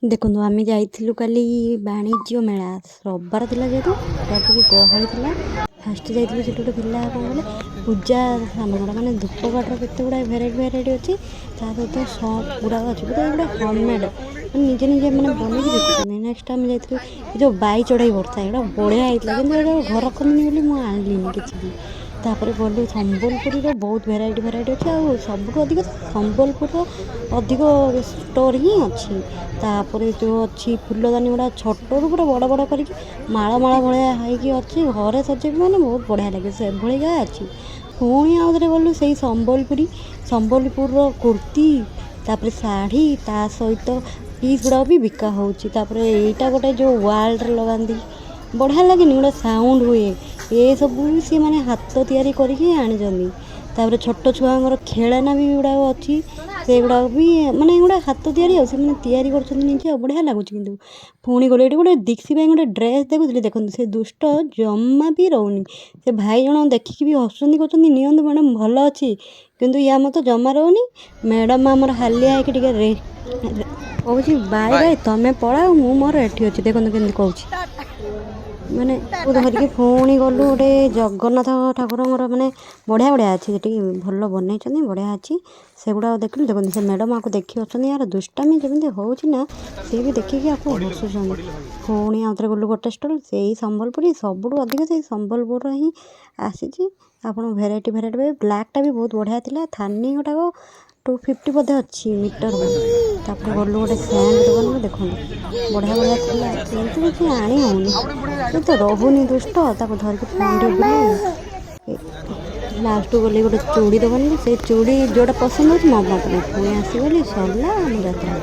ଦେଖନ୍ତୁ ଆମେ ଯାଇଥିଲୁ କାଲି ବାଣିଜ୍ୟ ମେଳା ରବିବାର ଥିଲା ଯେହେତୁ ଟିକେ ଗହଳି ଥିଲା। ଫାଷ୍ଟ ଯାଇଥିଲୁ ସେଠି ଗୋଟେ ଥିଲା କ'ଣ କହିଲେ ପୂଜା ସାମଗ୍ରୀ ମାନେ ଧୂପକାଠିର କେତେ ଗୁଡ଼ାଏ ଭେରାଇଟି ଅଛି। ତା ସହିତ ସପ୍ ଗୁଡ଼ାକ ଅଛି ପୁରା ଏଗୁଡ଼ା ହୋମମେଡ଼୍ ମାନେ ନିଜେ ମାନେ ବନେଇକି ବିକୁଛନ୍ତି। ନେକ୍ସଟ ଆମେ ଯାଇଥିଲୁ ଏ ଯେଉଁ ବାଇ ଚଢ଼େଇ ବର୍ଷା ଏଗୁଡ଼ା ବଢ଼ିଆ ହେଇଥିଲା କିନ୍ତୁ ଏଇଟା ଘର ରଖନ୍ତିନି ବୋଲି ମୁଁ ଆଣିଲିନି କିଛି ବି। ତାପରେ ଗଲୁ ସମ୍ବଲପୁରୀର ବହୁତ ଭେରାଇଟି ଅଛି ଆଉ ସବୁଠୁ ଅଧିକ ସମ୍ବଲପୁରର ଅଧିକ ଷ୍ଟୋର୍ ହିଁ ଅଛି। ତାପରେ ଯେଉଁ ଅଛି ଫୁଲଦାନୀ ଗୁଡ଼ା ଛୋଟରୁ ପୁରା ବଡ଼ କରିକି ମାଳ ଭଳିଆ ହେଇକି ଅଛି ଘରେ ସଜେଇବି ମାନେ ବହୁତ ବଢ଼ିଆ ଲାଗେ ସେଭଳିକା ଅଛି। ପୁଣି ଆଉ ଥରେ ଗଲୁ ସେଇ ସମ୍ବଲପୁରର କୁର୍ତ୍ତୀ ତାପରେ ଶାଢ଼ୀ ତା ସହିତ ପିସ୍ ଗୁଡ଼ାକ ବି ବିକା ହେଉଛି। ତାପରେ ଏଇଟା ଗୋଟେ ଯେଉଁ ୱାର୍ଲଡ଼ରେ ଲଗାନ୍ତି ବଢ଼ିଆ ଲାଗେନି ଗୋଟେ ସାଉଣ୍ଡ ହୁଏ ଏସବୁ ବି ସିଏ ମାନେ ହାତ ତିଆରି କରିକି ଆଣିଛନ୍ତି। ତାପରେ ଛୋଟ ଛୁଆଙ୍କର ଖେଳନା ବି ଗୁଡ଼ାକ ଅଛି ସେଗୁଡ଼ାକ ବି ମାନେ ଏଗୁଡ଼ା ହାତ ତିଆରି ଆଉ ସେମାନେ ତିଆରି କରୁଛନ୍ତି ନିଜେ ଆଉ ବଢ଼ିଆ ଲାଗୁଛି। କିନ୍ତୁ ପୁଣି ଗଲେ ଏଠି ଗୋଟେ ଦୀକ୍ଷୀ ପାଇଁ ଗୋଟେ ଡ୍ରେସ୍ ଦେଖୁଥିଲି ଦେଖନ୍ତୁ ସେ ଦୁଷ୍ଟ ଜମା ବି ରହୁନି। ସେ ଭାଇ ଜଣ ଦେଖିକି ବି ହସୁଛନ୍ତି କହୁଛନ୍ତି ନିଅନ୍ତୁ ମ୍ୟାଡ଼ାମ୍ ଭଲ ଅଛି କିନ୍ତୁ ୟା ମତେ ଜମା ରହୁନି। ମ୍ୟାଡ଼ାମ୍ ଆମର ହାଲିଆ ହେଇକି ଟିକେ କହୁଛି ବାଇ ତମେ ପଳାଅ ମୁଁ ମୋର ଏଠି ଅଛି। ଦେଖନ୍ତୁ କେମିତି କହୁଛି ମାନେ ଧରିକି ପୁଣି ଗଲୁ ଗୋଟେ ଜଗନ୍ନାଥ ଠାକୁରଙ୍କର ମାନେ ବଢ଼ିଆ ଅଛି ସେଠି ଭଲ ବନେଇଛନ୍ତି ବଢ଼ିଆ ଅଛି ସେଗୁଡ଼ାକ ଦେଖିଲୁ। ଦେଖନ୍ତୁ ସେ ମ୍ୟାଡ଼ାମ୍ ଆକୁ ଦେଖି ଅଛନ୍ତି ୟାର ଦୁଷ୍ଟାମି ଯେମିତି ହେଉଛି ନା ସିଏ ବି ଦେଖିକି ଆକୁ ହସୁଛନ୍ତି। ପୁଣି ଆଉ ଥରେ ଗଲୁ ଗୋଟେ ଷ୍ଟଲ୍ ସେଇ ସମ୍ବଲପୁରୀ ସବୁଠୁ ଅଧିକ ସେଇ ସମ୍ବଲପୁରର ହିଁ ଆସିଛି। ଆପଣ ଭେରାଇଟି ବ୍ଲାକ୍ଟା ବି ବହୁତ ବଢ଼ିଆ ଥିଲା। ଥାନି ଗୋଟାକ 250 ବୋଧେ ଅଛି ମିଟରକୁ। ତାପରେ ଗଲୁ ଗୋଟେ ସ୍ୟାଣ୍ଡ ଦୋକାନକୁ ଦେଖନ୍ତୁ ବଢ଼ିଆ ଥିଲା କିନ୍ତୁ କିଛି ଆଣି ହେଉନି ସେ ତ ରହୁନି ଦୁଷ୍ଟ ତାକୁ ଧରିକି ପୁଣି ଟିକେ ବୁଲେଇଲି। ଲାଷ୍ଟକୁ ଗଲି ଗୋଟେ ଚୁଡ଼ି ଦୋକାନକୁ ସେଇ ଚୁଡ଼ି ଯେଉଁଟା ପସନ୍ଦ ହେଉଛି ମୋ ପାଇଁ ପୁଣି ଆସିଗଲି ସରିଲା ଆମ ଯାତ୍ରା।